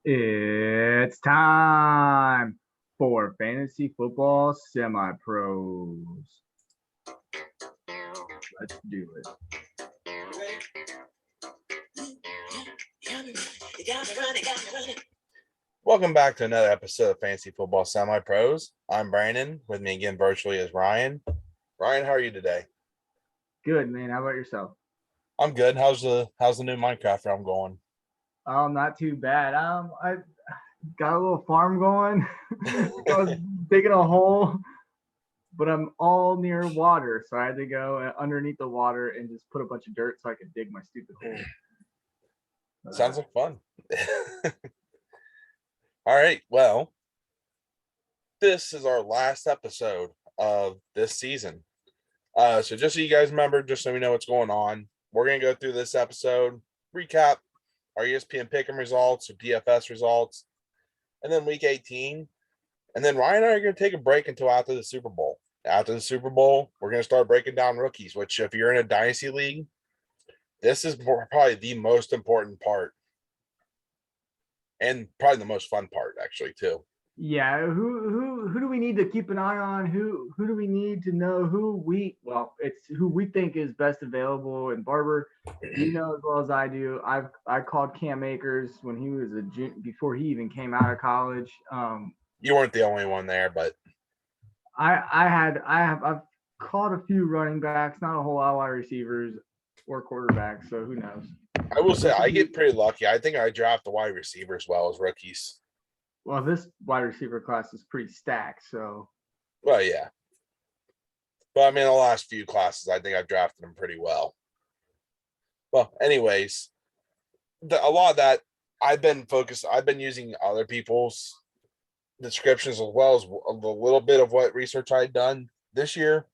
It's time for fantasy football semi-pros. Let's do it. Welcome back to another episode of Fantasy Football Semi-Pros. I'm Brandon. With me again virtually is Ryan. Ryan, how are you today? Good, man. How about yourself? I'm good. How's the new Minecraft realm going? Not too bad. I got a little farm going. I was digging a hole, but I'm all near water, so I had to go underneath the water and just put a bunch of dirt so I could dig my stupid hole. Sounds like fun. All right. Well, this is our last episode of this season. So just so you guys remember, just so we know what's going on, we're going to go through this episode, recap our ESPN Pickem results, or DFS results, and then week 18. And then Ryan and I are going to take a break until after the Super Bowl. After the Super Bowl, we're going to start breaking down rookies, which if you're in a dynasty league, this is probably the most important part. And probably the most fun part, actually, too. Yeah, who do we need to keep an eye on? Who do we need to know it's who we think is best available? And Barber, you know as well as I do. I called Cam Akers when he was before he even came out of college. You weren't the only one there, but I've caught a few running backs, not a whole lot of wide receivers or quarterbacks. So who knows? I will say I get pretty lucky. I think I draft the wide receiver as well as rookies. Well, this wide receiver class is pretty stacked, so. Well, yeah. But I mean, the last few classes, I think I've drafted them pretty well. Well, anyways, a lot of that I've been using other people's descriptions as well as a little bit of what research I'd done this year.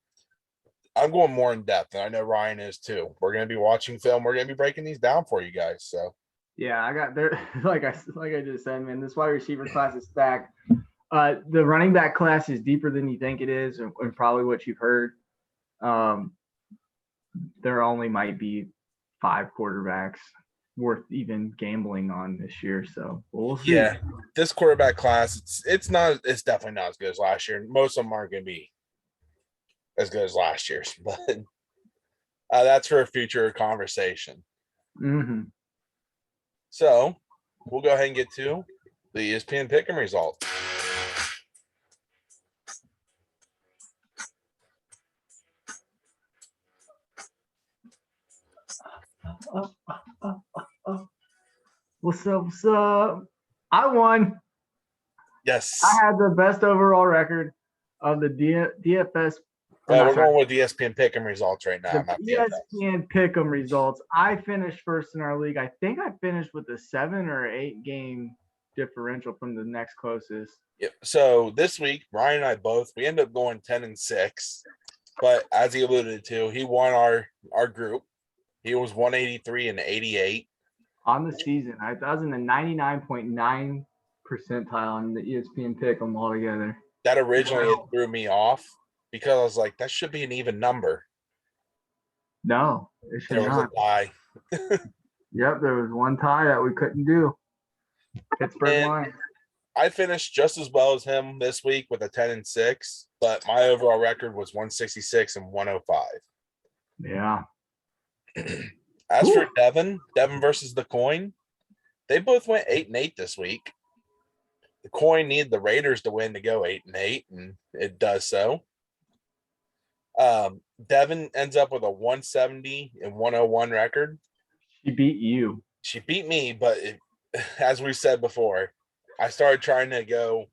I'm going more in depth, and I know Ryan is too. We're going to be watching film. We're going to be breaking these down for you guys. So, yeah, I got there. Like I just said, man, this wide receiver class is stacked. The running back class is deeper than you think it is, and probably what you've heard. There only might be 5 quarterbacks worth even gambling on this year. So we'll see. Yeah, this quarterback class, it's definitely not as good as last year. Most of them aren't going to be as good as last year's, but that's for a future conversation. Mm-hmm. So we'll go ahead and get to the ESPN Pickem result. What's up? I won. Yes. I had the best overall record of the DFS. We're going with the ESPN Pickem results right now. The ESPN Pickem results. I finished first in our league. I think I finished with a 7 or 8 game differential from the next closest. Yep. So this week, Ryan and I we ended up going 10-6. But as he alluded to, he won our group. He was 183 and 88. On the season. I was in the 99.9 percentile on the ESPN Pickem altogether. That originally threw me off because I was like, that should be an even number. No, it should not. There was a tie. Yep, there was one tie that we couldn't do. Pittsburgh Lions. I finished just as well as him this week with a 10-6, but my overall record was 166 and 105. Yeah. As for Devin versus the Coin, they both went 8-8 this week. The Coin needed the Raiders to win to go 8-8, and it does so. Devin ends up with a 170 and 101 record. She beat you. She beat me, but as we said before, I started trying to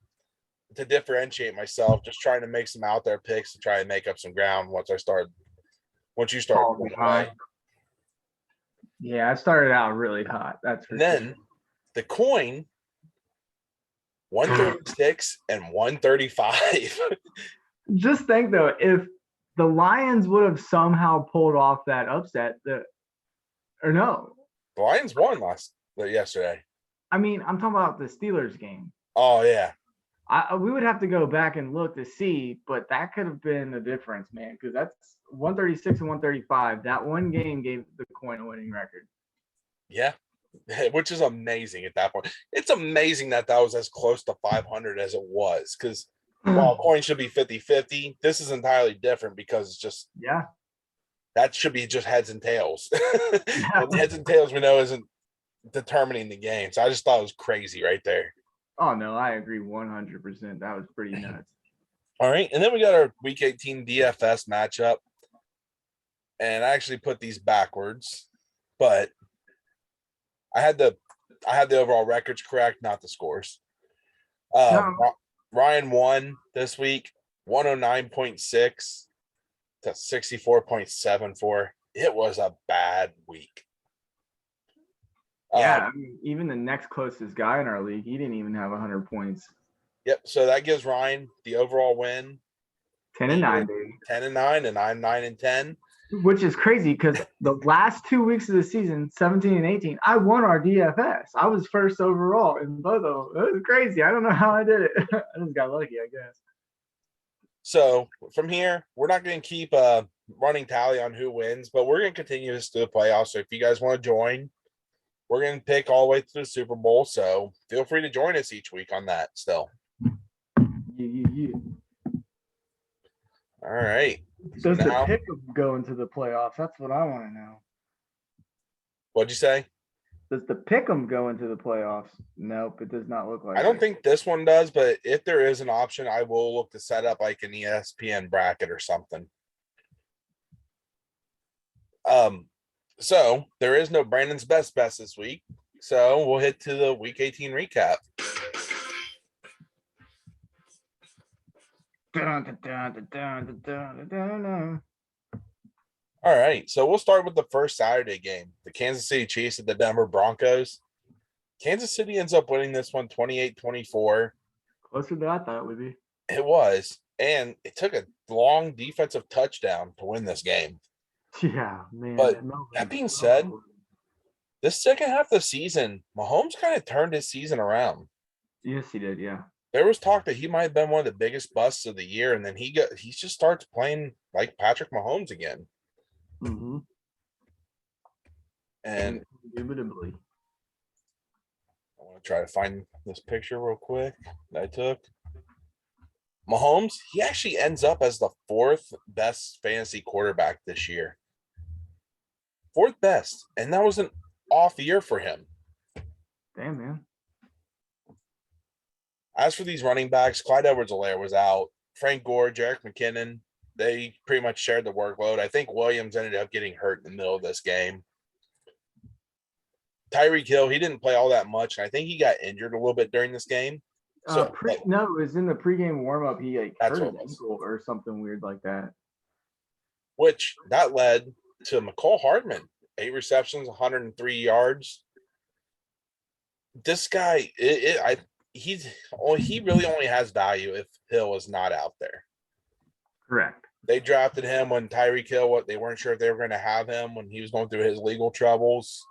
differentiate myself, just trying to make some out there picks to try and make up some ground once you started pulling away. Yeah, I started out really hot. That's for then the Coin 136 and 135. Just think though, if the Lions would have somehow pulled off that upset, the Lions won yesterday. I mean, I'm talking about the Steelers game. Oh yeah. We would have to go back and look to see, but that could have been the difference, man, because that's 136 and 135. That one game gave the Coin a winning record. Yeah. which is amazing at that point. It's amazing that was as close to 500 as it was, because while coin should be 50-50, this is entirely different because it's just Yeah. that should be just heads and tails. Yeah. And heads and tails we know isn't determining the game. So I just thought it was crazy right there. Oh no, I agree 100%. That was pretty nuts. All right, and then we got our Week 18 DFS matchup, and I actually put these backwards, but I had the overall records correct, not the scores. Ryan won this week, 109.6 to 64.74. It was a bad week. Yeah, I mean, even the next closest guy in our league, he didn't even have 100 points. Yep. So that gives Ryan the overall win. 10-9, baby. 10-9, and I'm 9-10. Which is crazy because the last 2 weeks of the season, 17 and 18, I won our DFS. I was first overall in both of them. It was crazy. I don't know how I did it. I just got lucky, I guess. So from here, we're not going to keep a running tally on who wins, but we're going to continue this to the playoffs. So if you guys want to join, we're going to pick all the way to the Super Bowl. So feel free to join us each week on that still. Yeah. All right. Does the Pickem go into the playoffs? That's what I want to know. What'd you say? Does the Pickem go into the playoffs? Nope, it does not look like I don't think this one does, but if there is an option, I will look to set up like an ESPN bracket or something. So there is no Brandon's best this week. So we'll hit to the Week 18 recap. All right, so we'll start with the first Saturday game, the Kansas City Chiefs at the Denver Broncos. Kansas City ends up winning this one 28-24. Closer than I thought it would be. It was, and it took a long defensive touchdown to win this game. Yeah, man. But that being said, this second half of the season, Mahomes kind of turned his season around. Yes, he did, yeah. There was talk that he might have been one of the biggest busts of the year, and then he just starts playing like Patrick Mahomes again. Mm-hmm. And indubitably, I want to try to find this picture real quick that I took. Mahomes, he actually ends up as the fourth best fantasy quarterback this year. Fourth best. And that was an off year for him. Damn, man. As for these running backs, Clyde Edwards-Helaire was out. Frank Gore, Jerick McKinnon, they pretty much shared the workload. I think Williams ended up getting hurt in the middle of this game. Tyreek Hill, he didn't play all that much, and I think he got injured a little bit during this game. So no, it was in the pregame warm-up. He hurt his ankle or something weird like that. Which that led to Nicole Hartman, 8 receptions, 103 yards. This guy, he really only has value if Hill is not out there. Correct. They drafted him when Tyreek Hill, they weren't sure if they were going to have him when he was going through his legal troubles.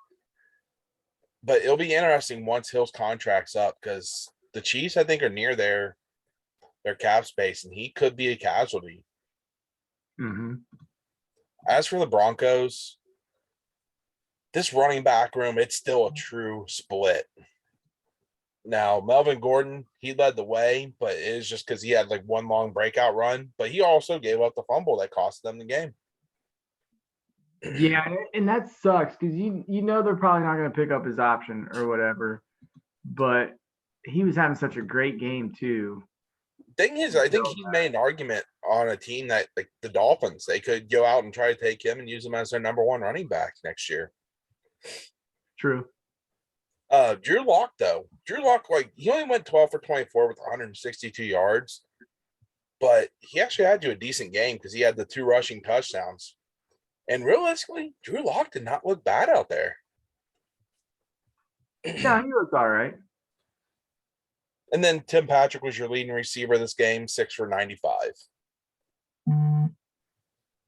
But it'll be interesting once Hill's contract's up because the Chiefs, I think, are near their cap space, and he could be a casualty. Mm-hmm. As for the Broncos, this running back room, it's still a true split. Now, Melvin Gordon, he led the way, but it is just because he had like one long breakout run, but he also gave up the fumble that cost them the game. Yeah, and that sucks because you know they're probably not going to pick up his option or whatever, but he was having such a great game too. Thing is, I think he made an argument on a team that, like the Dolphins, they could go out and try to take him and use him as their number one running back next year. True. Drew Lock, though. Drew Lock, he only went 12 for 24 with 162 yards, but he actually had a decent game because he had the 2 rushing touchdowns. And realistically, Drew Lock did not look bad out there. Yeah, he looked all right. And then Tim Patrick was your leading receiver this game, 6 for 95. All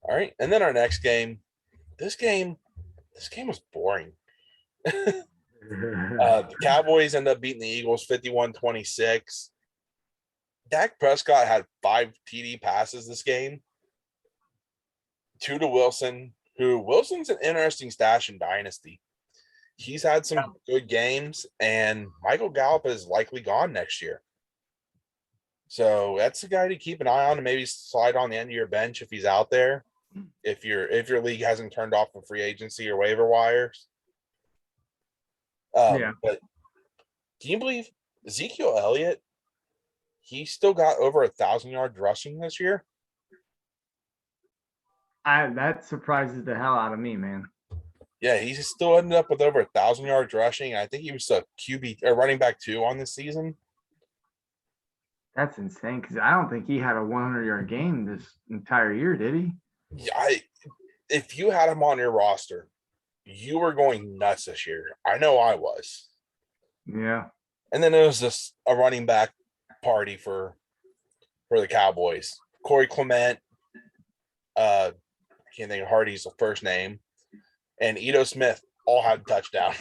right. And then our next game, this game was boring. The Cowboys end up beating the Eagles 51-26. Dak Prescott had 5 TD passes this game. 2 to Wilson, who Wilson's an interesting stash in Dynasty. he's had some good games, and Michael Gallup is likely gone next year. So that's a guy to keep an eye on and maybe slide on the end of your bench if he's out there. If your league hasn't turned off for free agency or waiver wires. But can you believe Ezekiel Elliott? He still got over 1,000 yards rushing this year. That surprises the hell out of me, man. Yeah, he still ended up with over 1,000 yards rushing. I think he was a QB or running back 2 on this season. That's insane because I don't think he had a 100-yard game this entire year, did he? Yeah, if you had him on your roster, you were going nuts this year. I know I was. Yeah. And then it was just a running back party for the Cowboys. Corey Clement, I can't think of Hardy's first name, and Ito Smith all had a touchdown.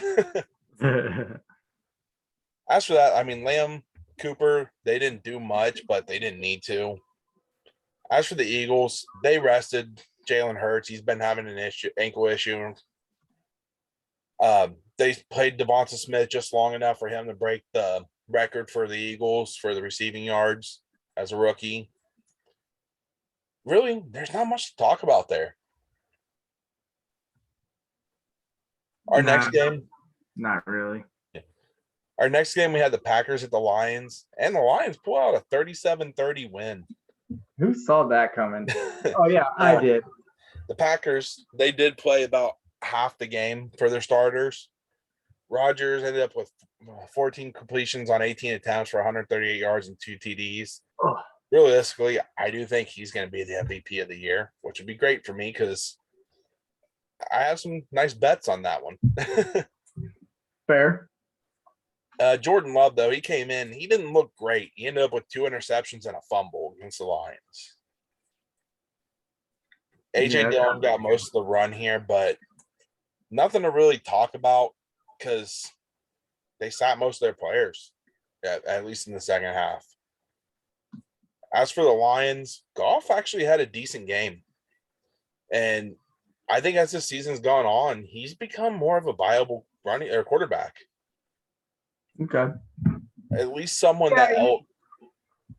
As for that, I mean, Lamb, Cooper, they didn't do much, but they didn't need to. As for the Eagles, they rested Jalen Hurts. He's been having an ankle issue. They played Devonta Smith just long enough for him to break the record for the Eagles for the receiving yards as a rookie. Really, there's not much to talk about there. Next game? Not really. Our next game, we had the Packers at the Lions, and the Lions pull out a 37-30 win. Who saw that coming? Oh, yeah, I did. The Packers, they did play about half the game for their starters. Rodgers ended up with 14 completions on 18 attempts for 138 yards and 2 TDs. Oh. Realistically, I do think he's going to be the MVP of the year, which would be great for me because I have some nice bets on that one. Fair. Jordan Love, though, he came in. He didn't look great. He ended up with 2 interceptions and a fumble against the Lions. A.J. Dillon got most of the run here, but nothing to really talk about because they sat most of their players, at least in the second half. As for the Lions, Goff actually had a decent game. And I think as the season's gone on, he's become more of a viable running or quarterback. Okay. At least someone that him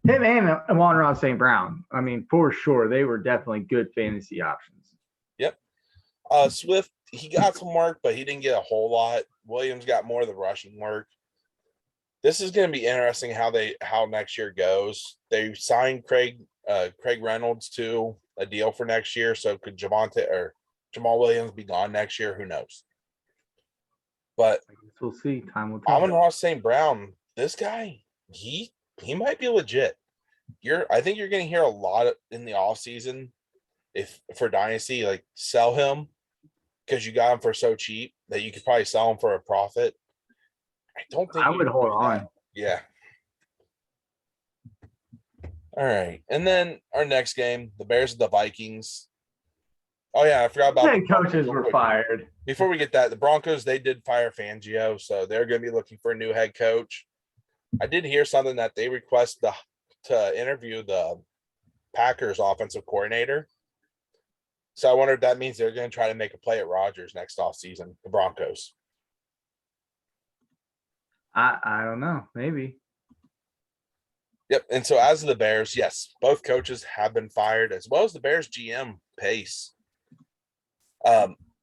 and Amon-Ra St. Brown. I mean, for sure, they were definitely good fantasy options. Yep. Swift, he got some work, but he didn't get a whole lot. Williams got more of the rushing work. This is going to be interesting how next year goes. They signed Craig Reynolds to a deal for next year. So could Jamal Williams be gone next year? Who knows? But we'll see. Time will tell. Amon-Ra St. Brown, this guy, he might be legit. I think you're going to hear a lot in the offseason for Dynasty, like sell him because you got him for so cheap that you could probably sell him for a profit. I don't think I would hold on. Yeah. All right. And then our next game, the Bears and the Vikings. Oh, yeah, I forgot about the coaches were fired. Before we get that, the Broncos, they did fire Fangio, so they're going to be looking for a new head coach. I did hear something that they requested to interview the Packers offensive coordinator. So I wonder if that means they're going to try to make a play at Rodgers next offseason, the Broncos. I don't know. Maybe. Yep. And so as of the Bears, yes, both coaches have been fired, as well as the Bears GM Pace.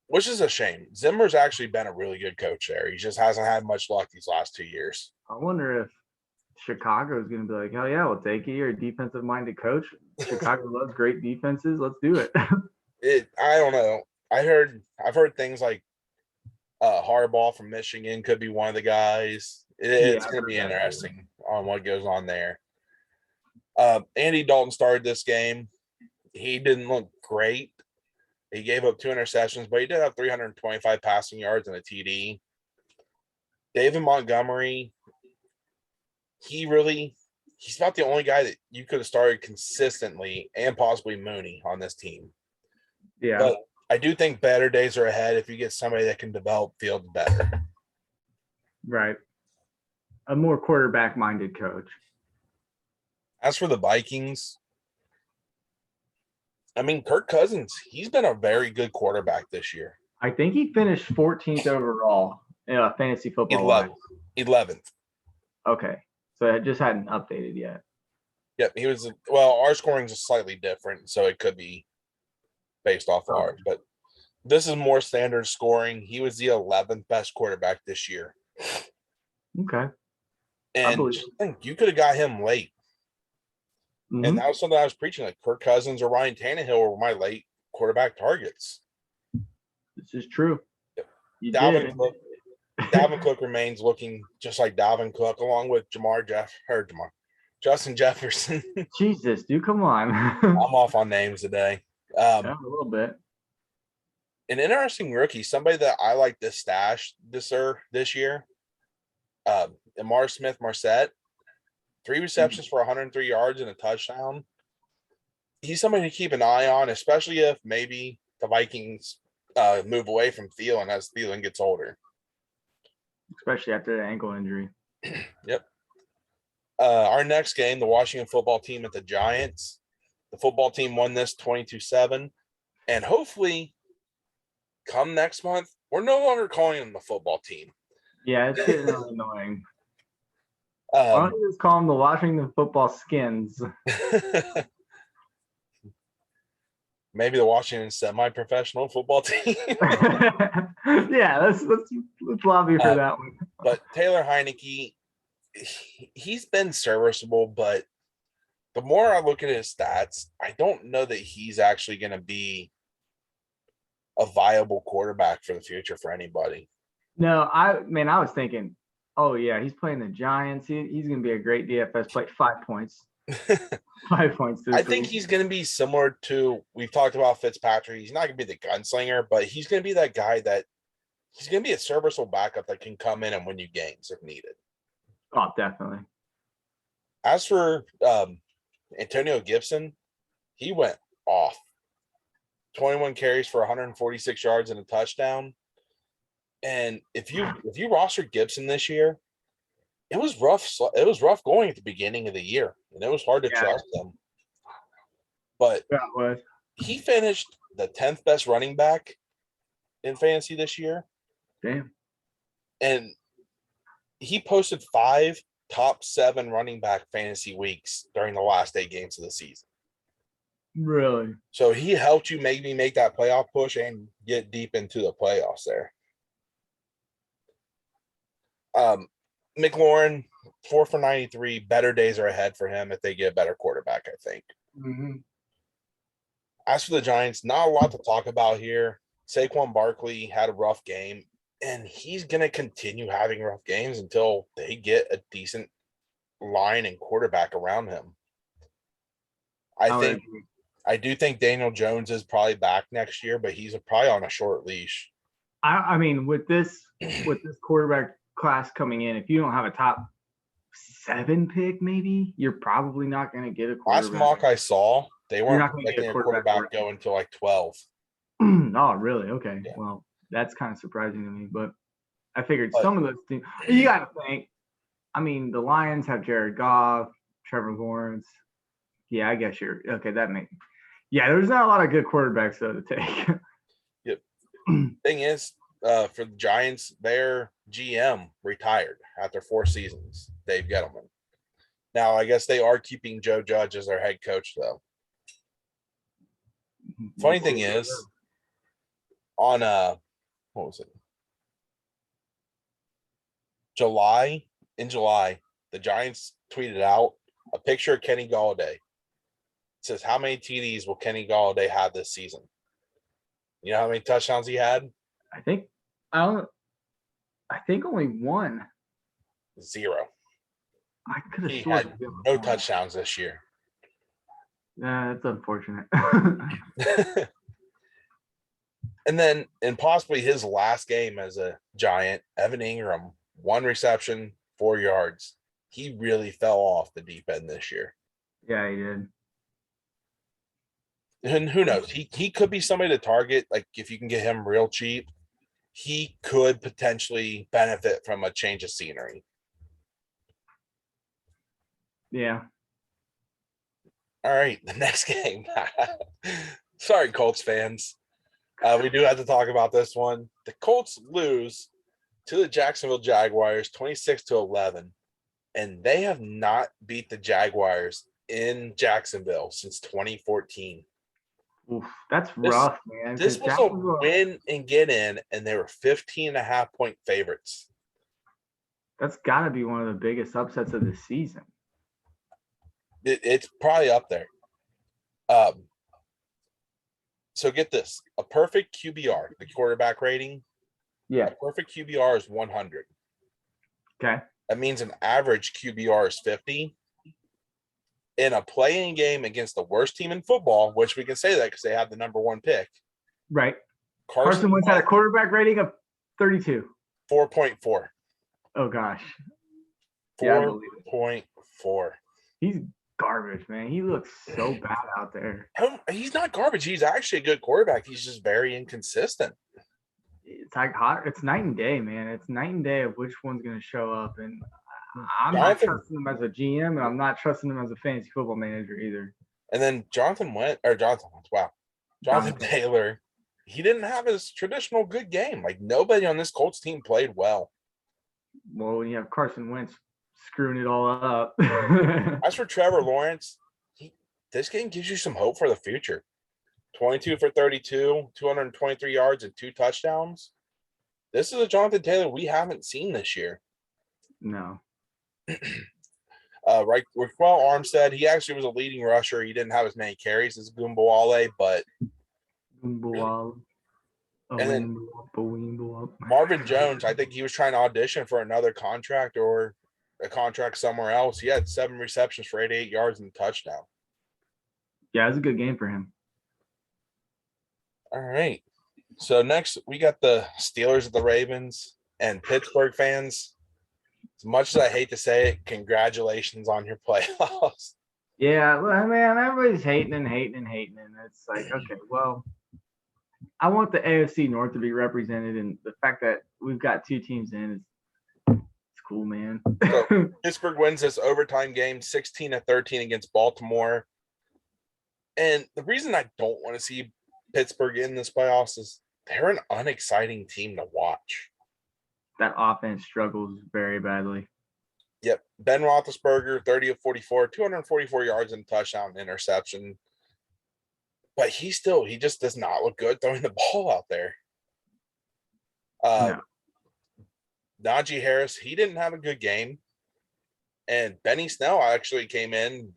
Which is a shame. Zimmer's actually been a really good coach there. He just hasn't had much luck these last 2 years. I wonder if Chicago is going to be like, hell yeah, we'll take you. You're a defensive-minded coach. Chicago loves great defenses. Let's do it. I don't know. I've heard things like Harbaugh from Michigan could be one of the guys. It's going to be interesting on what goes on there. Andy Dalton started this game. He didn't look great. He gave up 2 interceptions, but he did have 325 passing yards and a TD. David Montgomery, he's about the only guy that you could have started consistently, and possibly Mooney on this team. Yeah. But I do think better days are ahead if you get somebody that can develop field better. Right. A more quarterback-minded coach. As for the Vikings, I mean, Kirk Cousins, he's been a very good quarterback this year. I think he finished 14th overall fantasy football wise. 11th. Okay, so it just hadn't updated yet. Yep, he was. Well, our scoring is slightly different, so it could be based off ours, but this is more standard scoring. He was the 11th best quarterback this year. Okay. And you could have got him late. Mm-hmm. And that was something I was preaching. Like Kirk Cousins or Ryan Tannehill were my late quarterback targets. This is true. Dalvin Cook remains looking just like Dalvin Cook, along with Justin Jefferson. Jesus, dude, come on. I'm off on names today. A little bit. An interesting rookie, somebody that I like to stash this year. Amar Smith-Marset, 3 receptions for 103 yards and a touchdown. He's somebody to keep an eye on, especially if maybe the Vikings move away from Thielen as Thielen gets older. Especially after the ankle injury. Yep. Our next game, the Washington football team at the Giants. The football team won this 22-7. And hopefully, come next month, we're no longer calling them the football team. Yeah, it's getting really annoying. Why don't you just call them the Washington Football Skins? Maybe the Washington semi-professional football team. Yeah, let's lobby for that one. But Taylor Heineke, he's been serviceable, but the more I look at his stats, I don't know that he's actually going to be a viable quarterback for the future for anybody. No, I was thinking, oh yeah, he's playing the Giants. He's going to be a great DFS play. 5 points. 5 points. I think he's going to be similar to, we've talked about Fitzpatrick. He's not going to be the gunslinger, but he's going to be that guy that he's going to be a serviceable backup that can come in and win you games if needed. Oh, definitely. As for Antonio Gibson, he went off. 21 carries for 146 yards and a touchdown. And if you roster Gibson this year, it was rough. It was rough going at the beginning of the year, and it was hard to trust him. But he finished the 10th best running back in fantasy this year. Damn. And he posted 5 top 7 running back fantasy weeks during the last 8 games of the season. Really? So he helped you maybe make that playoff push and get deep into the playoffs there. McLaurin, 4 for 93. Better days are ahead for him if they get a better quarterback, I think. Mm-hmm. As for the Giants, not a lot to talk about here. Saquon Barkley had a rough game, and he's going to continue having rough games until they get a decent line and quarterback around him. I do think Daniel Jones is probably back next year, but he's probably on a short leash. I mean, with this quarterback class coming in, if you don't have a top 7 pick, maybe you're probably not going to get a quarterback. Last mock I saw, they weren't letting a quarterback go until like 12. Oh, really? Okay. Yeah. Well, that's kind of surprising to me, but I figured some of those things. You got to think. I mean, the Lions have Jared Goff, Trevor Lawrence. Yeah, I guess you're okay. There's not a lot of good quarterbacks though to take. Yep. Thing is, for the Giants, their GM retired after 4 seasons. Dave Gettleman. Now, I guess they are keeping Joe Judge as their head coach, though. Funny thing is, on what was it? In July, the Giants tweeted out a picture of Kenny Galladay. It says, how many TDs will Kenny Galladay have this season? You know how many touchdowns he had? I think only 1. 0. I could have He had no touchdowns this year. Yeah, that's unfortunate. And then, in possibly his last game as a Giant, Evan Ingram, 1 reception, 4 yards. He really fell off the deep end this year. Yeah, he did. And who knows? He could be somebody to target. Like, if you can get him real cheap, he could potentially benefit from a change of scenery. Yeah. All right, the next game. Sorry, Colts fans. We do have to talk about this one. The Colts lose to the Jacksonville Jaguars, 26-11. And they have not beat the Jaguars in Jacksonville since 2014. Oof, that's rough, man. This was a win and get in, and they were 15.5-point favorites. That's got to be one of the biggest upsets of the season. It's probably up there. So get this. A perfect QBR, the quarterback rating. Yeah. A perfect QBR is 100. Okay. That means an average QBR is 50. In a playing game against the worst team in football, which we can say that because they have the number 1 pick. Right. Carson Wentz had a quarterback rating of 32. 4.4. Oh, gosh. 4.4. He's garbage, man. He looks so bad out there. He's not garbage. He's actually a good quarterback. He's just very inconsistent. It's like hot. It's night and day, man. It's night and day of which one's going to show up. And I'm not trusting him as a GM, and I'm not trusting him as a fantasy football manager either. And then Jonathan Taylor, he didn't have his traditional good game. Like, nobody on this Colts team played well. Well, when you have Carson Wentz screwing it all up. As for Trevor Lawrence, this game gives you some hope for the future. 22 for 32, 223 yards, and 2 touchdowns. This is a Jonathan Taylor we haven't seen this year. No. Right, Raquel Armstead, he actually was a leading rusher. He didn't have as many carries as Goombawale, but and then Marvin Jones, I think he was trying to audition for another contract or a contract somewhere else. He had 7 receptions for 88 yards and a touchdown. Yeah, it was a good game for him. All right. So next we got the Steelers at the Ravens, and Pittsburgh fans. As much as I hate to say it, congratulations on your playoffs. Yeah, man, everybody's hating. And it's like, okay, well, I want the AFC North to be represented, and the fact that we've got 2 teams in it's cool, man. So Pittsburgh wins this overtime game 16-13 against Baltimore. And the reason I don't want to see Pittsburgh in this playoffs is they're an unexciting team to watch. That offense struggles very badly. Yep. Ben Roethlisberger, 30 of 44, 244 yards and touchdown interception. But he just does not look good throwing the ball out there. No. Najee Harris, he didn't have a good game. And Benny Snell actually came in,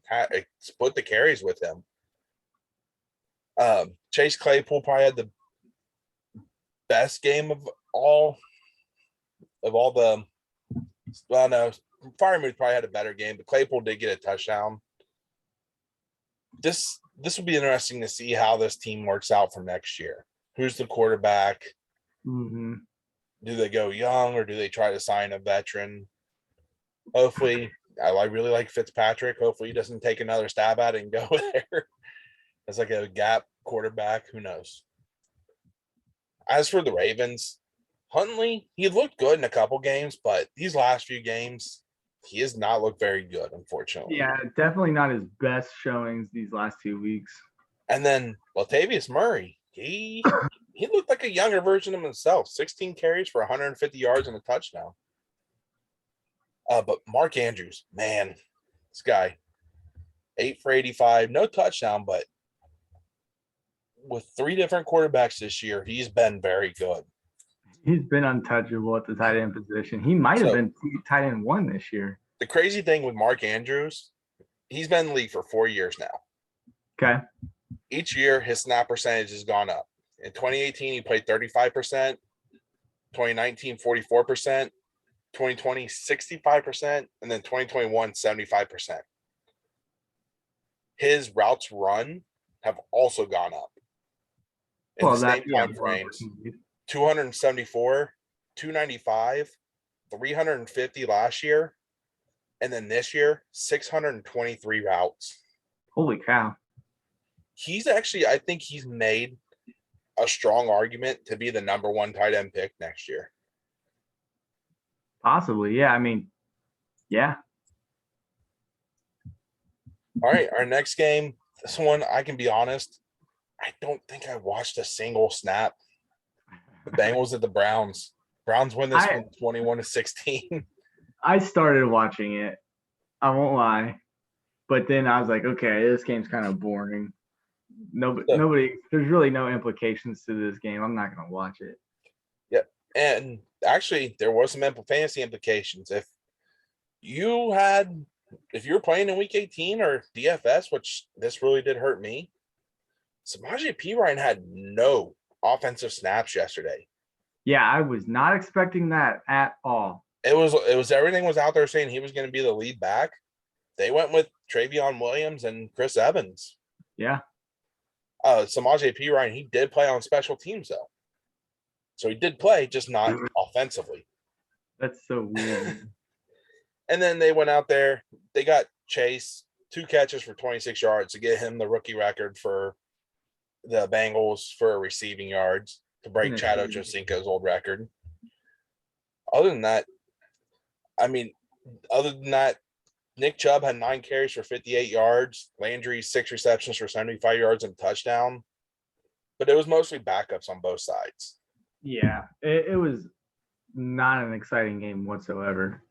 split the carries with him. Chase Claypool probably had the best game of all the – well, no, Freiermuth probably had a better game, but Claypool did get a touchdown. This will be interesting to see how this team works out for next year. Who's the quarterback? Mm-hmm. Do they go young or do they try to sign a veteran? Hopefully, I really like Fitzpatrick. Hopefully he doesn't take another stab at it and go there. It's like a gap quarterback. Who knows? As for the Ravens, Huntley, he looked good in a couple games, but these last few games, he has not looked very good, unfortunately. Yeah, definitely not his best showings these last 2 weeks. And then Latavius Murray, he looked like a younger version of himself. 16 carries for 150 yards and a touchdown. But Mark Andrews, man, this guy, 8 for 85, no touchdown, but with 3 different quarterbacks this year, he's been very good. He's been untouchable at the tight end position. He might have been tight end 1 this year. The crazy thing with Mark Andrews, he's been in the league for 4 years now. Okay. Each year, his snap percentage has gone up. In 2018, he played 35%. 2019, 44%. 2020, 65%. And then 2021, 75%. His routes run have also gone up. In the same time frames. 274, 295, 350 last year, and then this year, 623 routes. Holy cow. He's actually, I think he's made a strong argument to be the number 1 tight end pick next year. Possibly, yeah. I mean, yeah. All right, our next game, this one, I can be honest, I don't think I watched a single snap. The Bengals at the Browns. Browns win this one 21-16. I started watching it. I won't lie. But then I was like, okay, this game's kind of boring. Nobody, there's really no implications to this game. I'm not going to watch it. Yep. And actually, there was some fantasy implications. If you were playing in week 18 or DFS, which this really did hurt me, Samaje Perine had no offensive snaps yesterday. Yeah, I was not expecting that at all. It was everything was out there saying he was going to be the lead back. They went with Travion Williams and Chris Evans. Yeah. Samaje Perine, he did play on special teams though. So he did play, just not offensively. That's so weird. And then they went out there. They got Chase 2 catches for 26 yards to get him the rookie record for the Bengals for receiving yards to break Chad Ochocinco's old record. Other than that, Nick Chubb had 9 carries for 58 yards. Landry 6 receptions for 75 yards and a touchdown. But it was mostly backups on both sides. Yeah, it was not an exciting game whatsoever.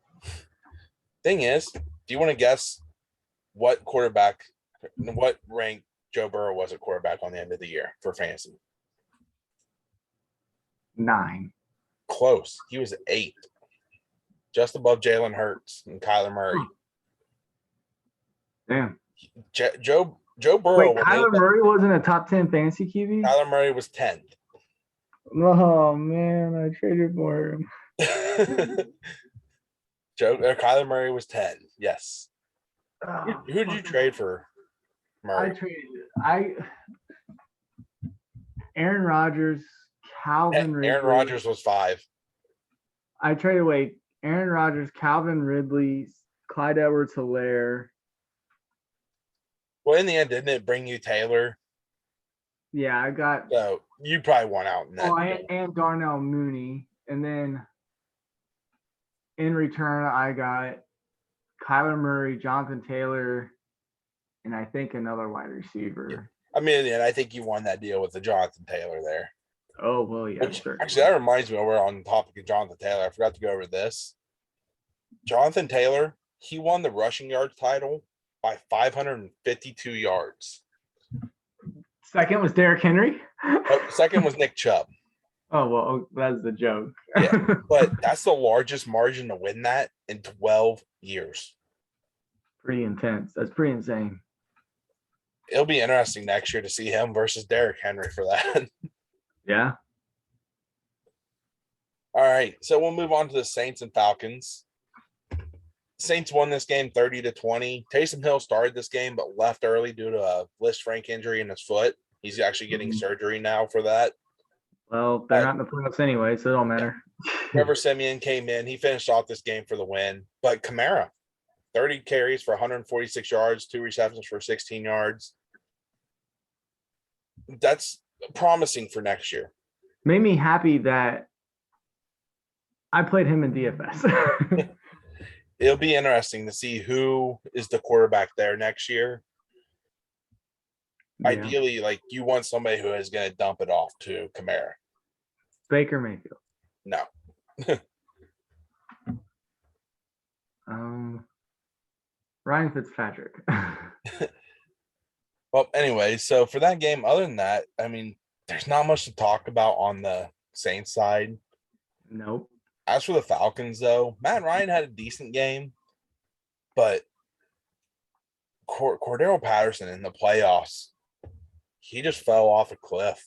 Thing is, do you want to guess what rank Joe Burrow was at quarterback on the end of the year for fantasy? 9. Close. He was 8. Just above Jalen Hurts and Kyler Murray. Damn. Joe Burrow. Wait, Kyler Murray wasn't a top 10 fantasy QB? Kyler Murray was 10th. Oh, man, I traded for him. Kyler Murray was 10. Yes. Oh, who did you trade for Murray? Aaron Rodgers, Calvin Ridley. Aaron Rodgers was 5. I traded away Aaron Rodgers, Calvin Ridley, Clyde Edwards-Helaire. Well, in the end, didn't it bring you Taylor? Yeah, I got. So you probably won out in that. Oh, and Darnell Mooney, and then in return, I got Kyler Murray, Jonathan Taylor, and I think another wide receiver. Yeah. I mean, and I think you won that deal with the Jonathan Taylor there. Oh, well, yeah. Actually, that reminds me, we're on the topic of Jonathan Taylor. I forgot to go over this. Jonathan Taylor, he won the rushing yards title by 552 yards. Second was Derrick Henry. Second was Nick Chubb. Oh, well, that's the joke. Yeah, but that's the largest margin to win that in 12 years. Pretty intense. That's pretty insane. It'll be interesting next year to see him versus Derrick Henry for that. Yeah. All right, so we'll move on to the Saints and Falcons. Saints won this game 30-20. Taysom Hill started this game but left early due to a Liz Frank injury in his foot. He's actually getting surgery now for that. Well, they're not in the playoffs anyway, so it don't matter. Trevor Siemian came in. He finished off this game for the win. But Kamara, 30 carries for 146 yards, 2 receptions for 16 yards. That's promising for next year. Made me happy that I played him in DFS. It'll be interesting to see who is the quarterback there next year. Yeah. Ideally, like you want somebody who is going to dump it off to Kamara. Baker Mayfield. No. Ryan Fitzpatrick. Well, anyway, so for that game, other than that, I mean, there's not much to talk about on the Saints side. Nope. As for the Falcons, though, Matt Ryan had a decent game, but Cordero Patterson in the playoffs, he just fell off a cliff.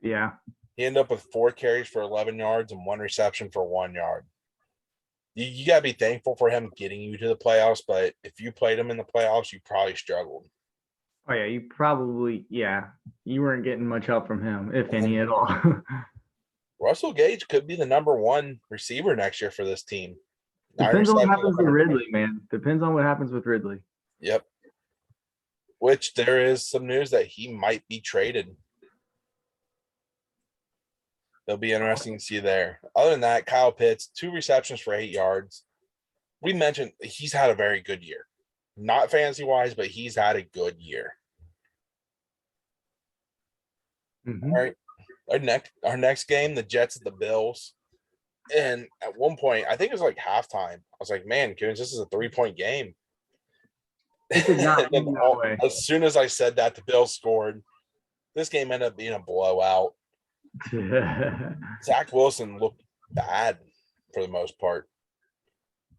Yeah. He ended up with 4 carries for 11 yards and 1 reception for 1 yard. You got to be thankful for him getting you to the playoffs, but if you played him in the playoffs, you probably struggled. Oh, yeah, you weren't getting much help from him, if any at all. Russell Gage could be the number 1 receiver next year for this team. Depends on what happens with Ridley, man. Depends on what happens with Ridley. Yep. Which there is some news that he might be traded. It'll be interesting to see there. Other than that, Kyle Pitts, 2 receptions for 8 yards. We mentioned he's had a very good year. Not fantasy-wise, but he's had a good year. Mm-hmm. All right. Our next game, the Jets at the Bills. And at one point, I think it was like halftime. I was like, man, Coons, this is a 3-point game. It did not And end that way. as soon as I said that, the Bills scored. This game ended up being a blowout. Zach Wilson looked bad for the most part.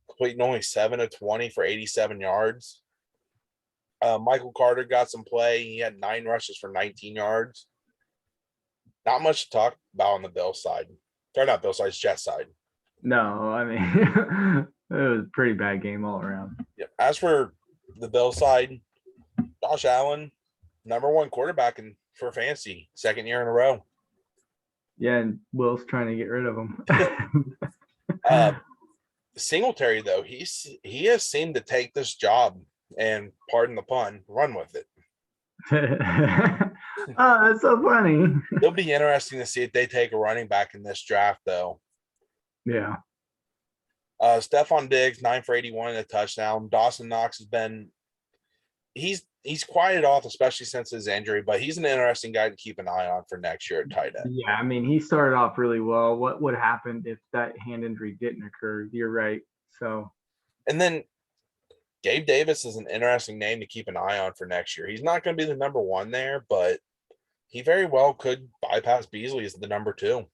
Completing only 7 of 20 for 87 yards. Michael Carter got some play. He had 9 rushes for 19 yards. Not much to talk about on the Bills side. Or not Bills side, Jets side. No, I mean, it was a pretty bad game all around. Yeah. As for the Bills side, Josh Allen, #1 quarterback for fantasy, 2nd year in a row. Yeah, and Will's trying to get rid of him. Singletary, though, he has seemed to take this job and, pardon the pun, run with it. Oh, that's so funny. It'll be interesting to see if they take a running back in this draft, though. Yeah. Stephon Diggs, 9 for 81 and a touchdown. Dawson Knox has been he's quieted off, especially since his injury, but he's an interesting guy to keep an eye on for next year at tight end. Yeah, I mean, he started off really well. What would happen if that hand injury didn't occur? You're right. So, and then Gabe Davis is an interesting name to keep an eye on for next year. He's not going to be the #1 there, but he very well could bypass Beasley as the #2.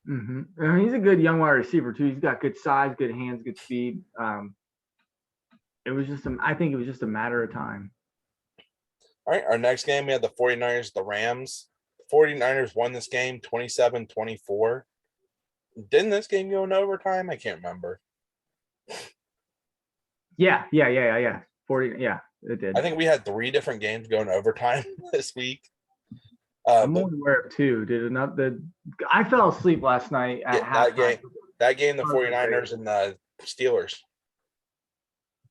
Mm-hmm. I mean, he's a good young wide receiver too. He's got good size, good hands, good speed. It was just I think it was just a matter of time. All right, our next game, we had the 49ers, the Rams. The 49ers won this game 27-24. Didn't this game go in overtime? I can't remember. Yeah. 40, yeah, it did. I think we had 3 different games going overtime this week. I'm only aware of 2. Did it not? I fell asleep last night at halftime. That game, the 49ers and the Steelers.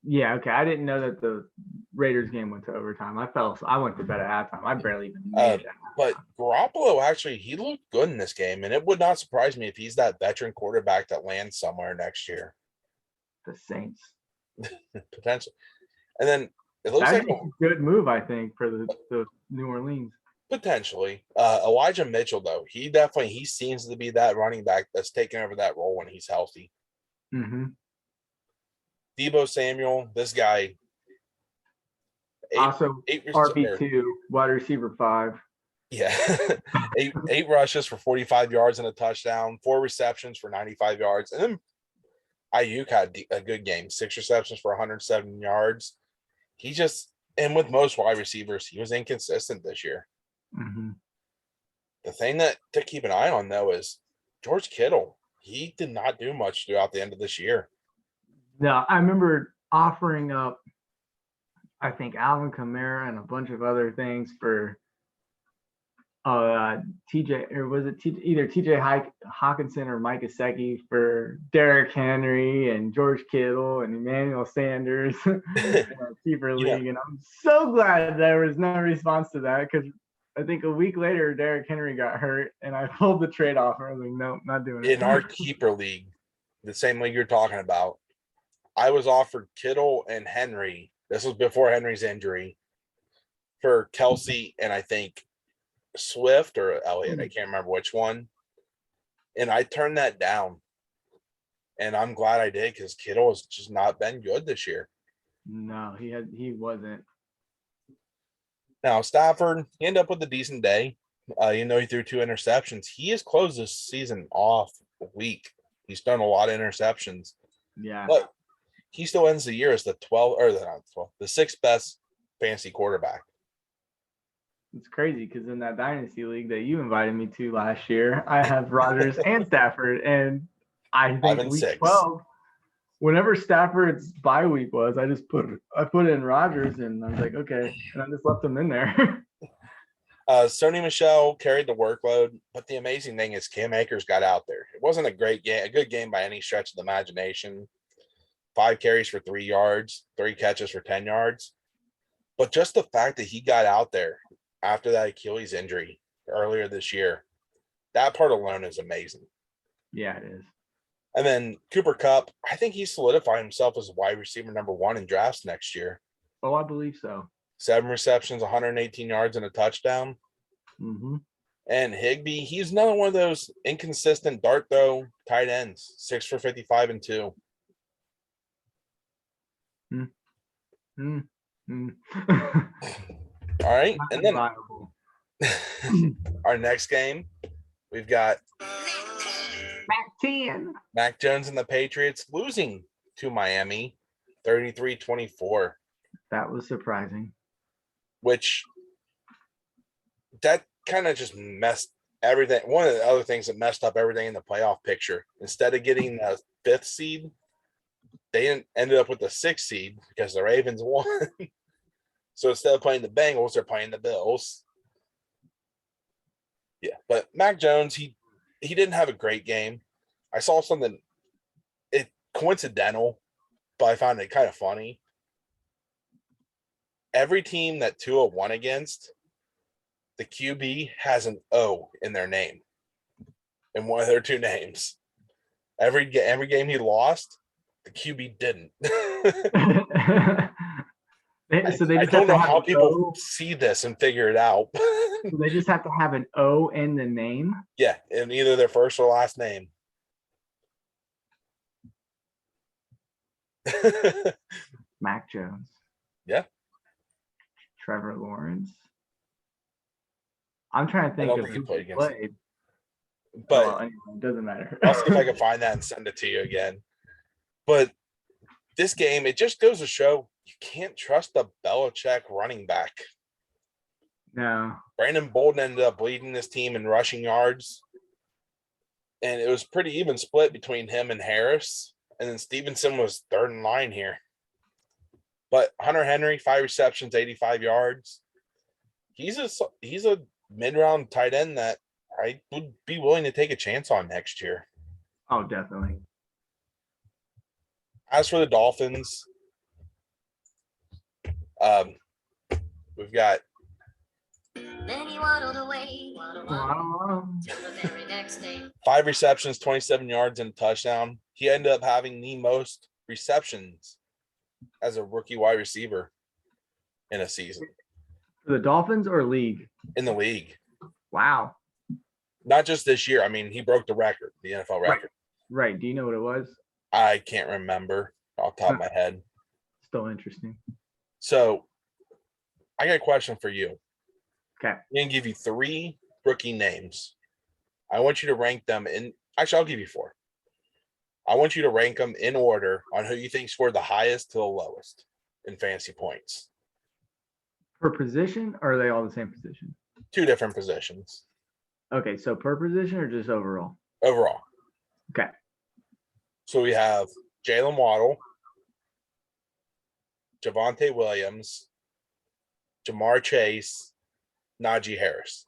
Yeah, okay. I didn't know that the Raiders game went to overtime. I went to bed at halftime. I barely even made it. But Garoppolo, actually, he looked good in this game, and it would not surprise me if he's that veteran quarterback that lands somewhere next year. The Saints. Potentially. And then it looks That'd like be a good move, I think, for the New Orleans. Potentially. Elijah Mitchell, though, he seems to be that running back that's taking over that role when he's healthy. Mm-hmm. Deebo Samuel, this guy. Also, RB2, wide receiver 5. Yeah. eight rushes for 45 yards and a touchdown, 4 receptions for 95 yards. And then Ayuk had a good game, 6 receptions for 107 yards. And with most wide receivers, he was inconsistent this year. Mm-hmm. The thing to keep an eye on, though, is George Kittle. He did not do much throughout the end of this year. No, I remember offering up, I think, Alvin Kamara and a bunch of other things for TJ, or was it either TJ Hawkinson or Mike Gesicki for Derrick Henry and George Kittle and Emmanuel Sanders in our keeper league. And I'm so glad there was no response to that, because I think a week later Derrick Henry got hurt and I pulled the trade offer. I was like, nope, not doing it. In our keeper league, the same league you're talking about, I was offered Kittle and Henry. This was before Henry's injury, for Kelsey and I think Swift or Elliott. I can't remember which one. And I turned that down. And I'm glad I did, because Kittle has just not been good this year. No, he wasn't. Now, Stafford, he ended up with a decent day. He threw 2 interceptions. He has closed this season off weak. He's done a lot of interceptions. Yeah. But he still ends the year as the 6th best fantasy quarterback. It's crazy, because in that dynasty league that you invited me to last year, I have Rodgers and Stafford, and I think week 6. 12, whenever Stafford's bye week was, I put in Rodgers, and I was like, okay, and I just left him in there. Sony Michel carried the workload, but the amazing thing is Cam Akers got out there. It wasn't a good game by any stretch of the imagination. 5 carries for 3 yards, 3 catches for 10 yards. But just the fact that he got out there after that Achilles injury earlier this year, that part alone is amazing. Yeah, it is. And then Cooper Kupp, I think he solidified himself as wide receiver #1 in drafts next year. Oh, I believe so. 7 receptions, 118 yards, and a touchdown. Mm-hmm. And Higbee, he's another one of those inconsistent dart throw tight ends, 6 for 55 and 2. All right. And then our next game, we've got Mac Jones and the Patriots losing to Miami 33-24. That was surprising. Which that kind of just messed everything. One of the other things that messed up everything in the playoff picture. Instead of getting the 5th seed, they ended up with the 6th seed because the Ravens won. So instead of playing the Bengals, they're playing the Bills. Yeah, but Mac Jones, he didn't have a great game. I saw something coincidental, but I found it kind of funny. Every team that Tua won against, the QB has an O in their name, in one of their 2 names. Every game he lost, the QB didn't. So they I just don't have to know have how an people O. see this and figure it out. So they just have to have an O in the name. Yeah, in either their first or last name. Mac Jones. Yeah. Trevor Lawrence. I'm trying to think of who played played. against. But anyway, it doesn't matter. I'll see if I can find that and send it to you again. But this game, it just goes to show you can't trust the Belichick running back. No. Brandon Bolden ended up leading this team in rushing yards. And it was pretty even split between him and Harris. And then Stevenson was 3rd in line here. But Hunter Henry, 5 receptions, 85 yards. He's a mid-round tight end that I would be willing to take a chance on next year. Oh, definitely. As for the Dolphins, we've got 5 receptions, 27 yards, and a touchdown. He ended up having the most receptions as a rookie wide receiver in a season. For the Dolphins or league? In the league. Wow. Not just this year. I mean, he broke the record, the NFL record. Right. Do you know what it was? I can't remember off the top of my head. Still interesting. So I got a question for you. Okay. I'm going to give you 3 rookie names. I want you to rank them in. Actually, I'll give you 4. I want you to rank them in order on who you think scored the highest to the lowest in fantasy points. Per position, or are they all the same position? 2 different positions. Okay, so per position or just overall? Overall. Okay. So we have Jalen Waddle, Javonte Williams, Jamar Chase, Najee Harris.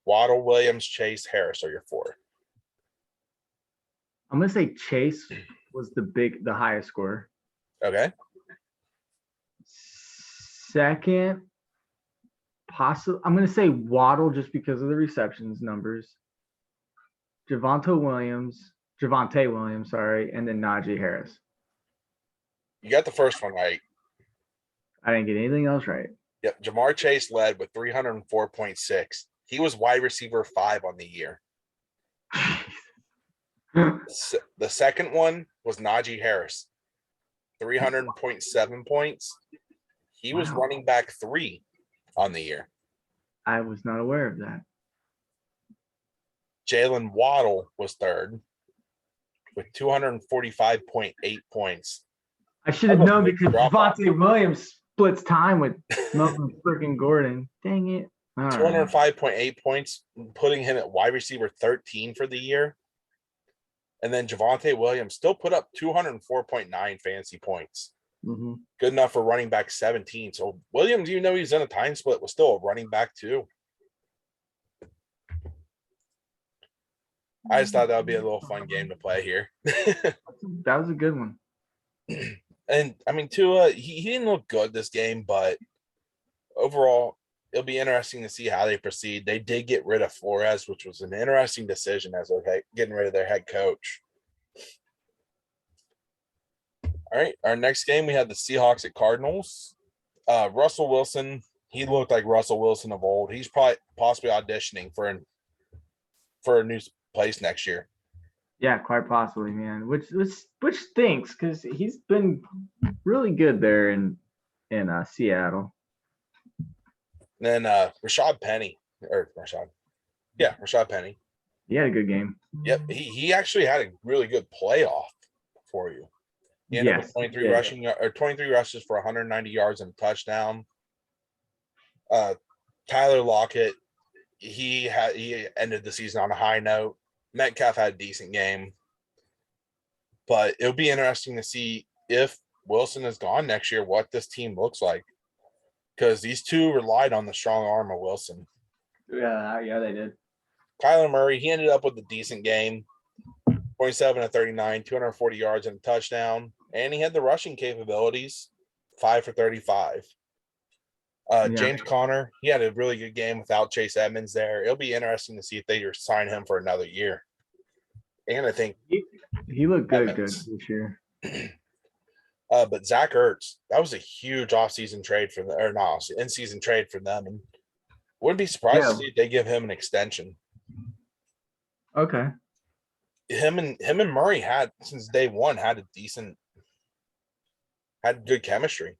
Waddle, Williams, Chase, Harris are your 4. I'm gonna say Chase was the highest scorer. Okay. Second, possibly I'm gonna say Waddle just because of the receptions numbers. Javonte Williams, sorry, and then Najee Harris. You got the first one right. I didn't get anything else right. Yep. Jamar Chase led with 304.6. He was wide receiver 5 on the year. The second one was Najee Harris, 300.7 points. He was running back 3 on the year. I was not aware of that. Jalen Waddle was 3rd with 245.8 points. I should have known because Javonte Williams splits time with Melvin freaking Gordon. Dang it. 205.8 points, putting him at wide receiver 13 for the year. And then Javonte Williams still put up 204.9 fantasy points. Mm-hmm. Good enough for running back 17. So Williams, even though he's in a time split, was still a running back too. I just thought that would be a little fun game to play here. That was a good one. And I mean, Tua, he didn't look good this game, but overall, it'll be interesting to see how they proceed. They did get rid of Flores, which was an interesting decision as they're getting rid of their head coach. All right, our next game, we had the Seahawks at Cardinals. Russell Wilson, he looked like Russell Wilson of old. He's probably possibly auditioning for a new place next year. Yeah, quite possibly, man. Which stinks because he's been really good there in Seattle. And then Rashad Penny. Rashad Penny. He had a good game. Yep, he actually had a really good playoff for you. He ended up with 23 rushes for 190 yards and a touchdown. Tyler Lockett, he ended the season on a high note. Metcalf had a decent game, but it'll be interesting to see if Wilson is gone next year, what this team looks like, because these two relied on the strong arm of Wilson. Yeah, they did. Kyler Murray, he ended up with a decent game, 27 of 39, 240 yards and a touchdown, and he had the rushing capabilities, 5 for 35. James Conner, he had a really good game without Chase Edmonds there. It'll be interesting to see if they sign him for another year. And I think he looked good this year. But Zach Ertz, that was a huge in-season trade for them. And wouldn't be surprised to see if they give him an extension. Okay. Him and Murray had since day one had good chemistry.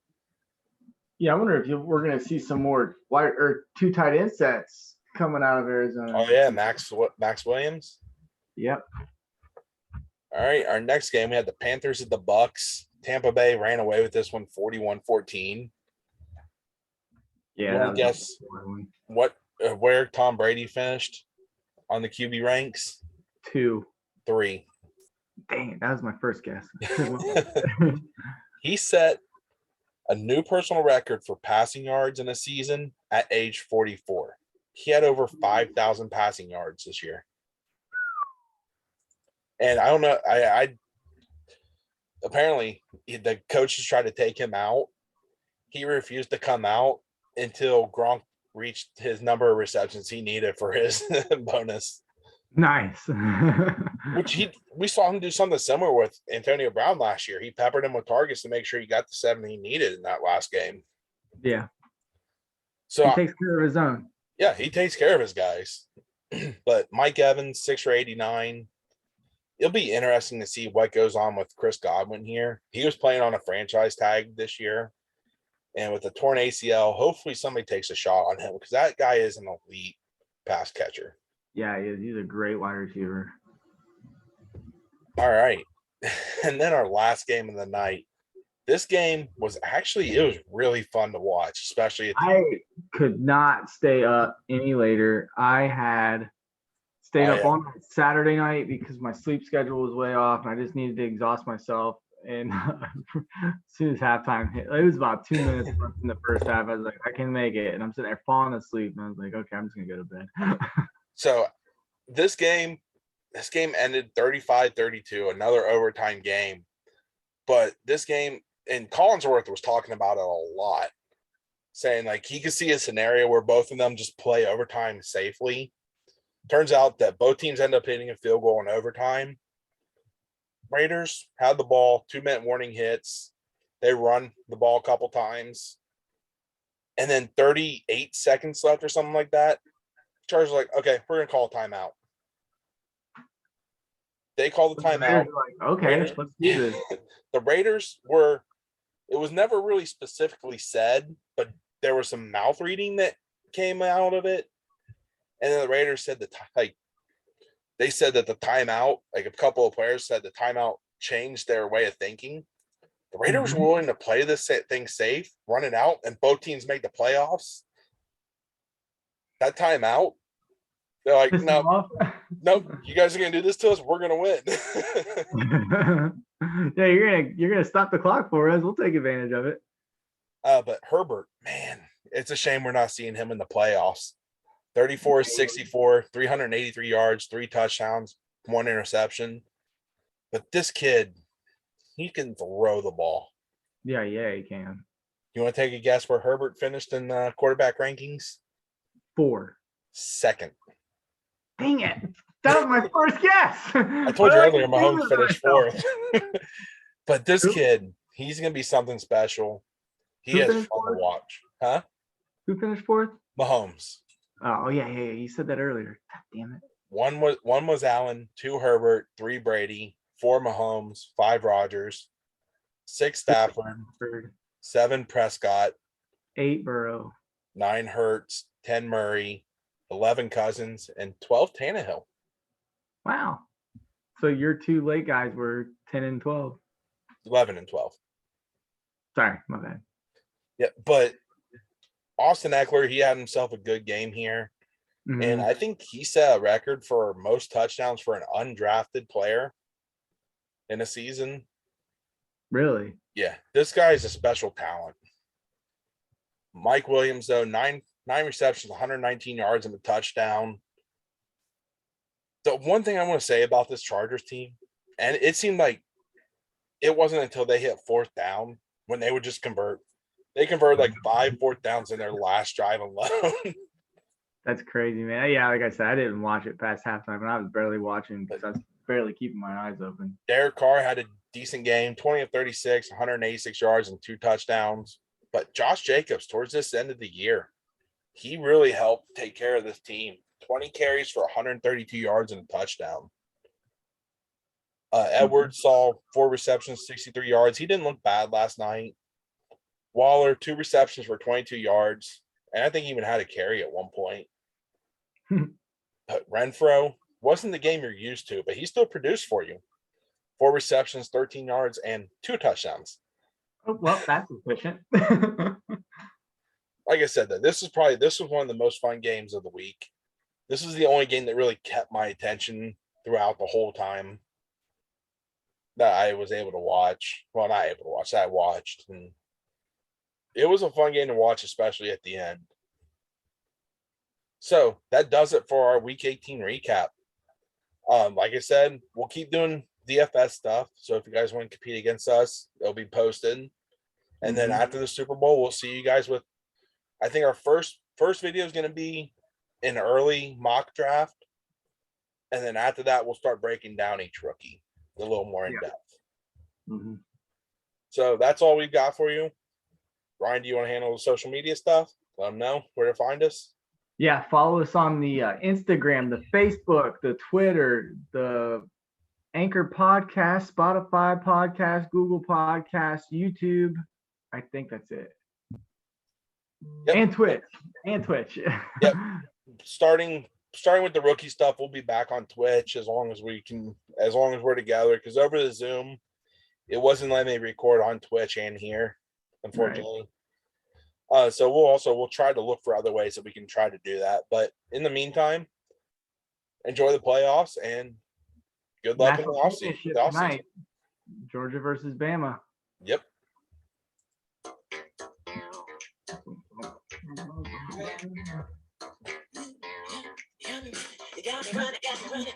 Yeah, I wonder if we're going to see some more two tight end sets coming out of Arizona. Oh yeah, Max Williams. Yep. All right, our next game we had the Panthers at the Bucks. Tampa Bay ran away with this one, 41-14. Yeah. You want to guess where Tom Brady finished on the QB ranks? 2. 3. Dang, that was my first guess. He set a new personal record for passing yards in a season at age 44. He had over 5,000 passing yards this year. And I don't know, I apparently the coaches tried to take him out. He refused to come out until Gronk reached his number of receptions he needed for his bonus. Nice. Which we saw him do something similar with Antonio Brown last year. He peppered him with targets to make sure he got the 7 he needed in that last game. Yeah. So he takes care of his own. Yeah, he takes care of his guys. But Mike Evans, 6 for 89. It'll be interesting to see what goes on with Chris Godwin here. He was playing on a franchise tag this year. And with a torn ACL, hopefully somebody takes a shot on him because that guy is an elite pass catcher. Yeah, he is. He's a great wide receiver. All right. And then our last game of the night. This game was it was really fun to watch, especially I could not stay up any later. I had stayed up on Saturday night because my sleep schedule was way off and I just needed to exhaust myself. And as soon as halftime hit, it was about 2 minutes left in the first half. I was like, I can make it. And I'm sitting there falling asleep. And I was like, okay, I'm just going to go to bed. So this game ended 35-32, another overtime game. But this game, and Collinsworth was talking about it a lot, saying like he could see a scenario where both of them just play overtime safely. Turns out that both teams end up hitting a field goal in overtime. Raiders had the ball, 2-minute warning hits. They run the ball a couple times. And then 38 seconds left or something like that. Chargers are like, okay, we're going to call a timeout. They call the timeout. Like, okay, let's do this. The Raiders it was never really specifically said, but there was some mouth reading that came out of it. And then the Raiders said they said that the timeout, like a couple of players said the timeout changed their way of thinking. The Raiders were willing to play this thing safe, run it out, and both teams make the playoffs. That timeout, they're like, no, you guys are gonna do this to us. We're gonna win. Yeah, you're gonna stop the clock for us. We'll take advantage of it. But Herbert, man, it's a shame we're not seeing him in the playoffs. 34-64, 383 yards, 3 touchdowns, 1 interception. But this kid, he can throw the ball. Yeah, he can. You want to take a guess where Herbert finished in quarterback rankings? 4. Second. Dang it. That was my first guess. I told you earlier Mahomes finished 4th. But this kid, he's going to be something special. He is fun to watch. Huh? Who finished fourth? Mahomes. Oh yeah. You said that earlier. God damn it. One was Allen, 2 Herbert, 3 Brady, 4 Mahomes, 5 Rodgers, 6 Stafford, 7 Prescott, 8 Burrow, 9 Hurts, 10 Murray, 11 Cousins, and 12 Tannehill. Wow. So your 2 late guys were 10 and 12. 11 and 12. Sorry, my bad. Yeah, but Austin Eckler, he had himself a good game here. Mm-hmm. And I think he set a record for most touchdowns for an undrafted player in a season. Really? Yeah, this guy is a special talent. Mike Williams, though, nine receptions, 119 yards and a touchdown. The one thing I want to say about this Chargers team, and it seemed like it wasn't until they hit 4th down when they would just convert. They converted like 5 4th downs in their last drive alone. That's crazy, man. Yeah, like I said, I didn't watch it past halftime, and I was barely watching because I was barely keeping my eyes open. Derek Carr had a decent game, 20 of 36, 186 yards and 2 touchdowns. But Josh Jacobs, towards this end of the year, he really helped take care of this team. 20 carries for 132 yards and a touchdown. Edwards saw 4 receptions, 63 yards. He didn't look bad last night. Waller, 2 receptions for 22 yards. And I think he even had a carry at one point. But Renfro wasn't the game you're used to, but he still produced for you. 4 receptions, 13 yards, and 2 touchdowns. Oh, well, that's efficient. Like I said, this was one of the most fun games of the week. This is the only game that really kept my attention throughout the whole time that I was able to watch. Well, not able to watch, that I watched. And it was a fun game to watch, especially at the end. So that does it for our Week 18 recap. Like I said, we'll keep doing DFS stuff. So if you guys want to compete against us, it'll be posted. And then after the Super Bowl, we'll see you guys with, I think our first video is going to be an early mock draft. And then after that, we'll start breaking down each rookie a little more in depth. Mm-hmm. So that's all we've got for you. Ryan, do you want to handle the social media stuff? Let them know where to find us. Yeah, follow us on the Instagram, the Facebook, the Twitter, the Anchor Podcast, Spotify Podcast, Google Podcast, YouTube. I think that's it. Yep. And Twitch. Yep. Starting with the rookie stuff, we'll be back on Twitch as long as we're together. Because over the Zoom, it wasn't letting me record on Twitch and here, unfortunately. Right. So we'll try to look for other ways that we can try to do that. But in the meantime, enjoy the playoffs and good luck in the offseason. Tonight, Georgia versus Bama. Yep. You got me running.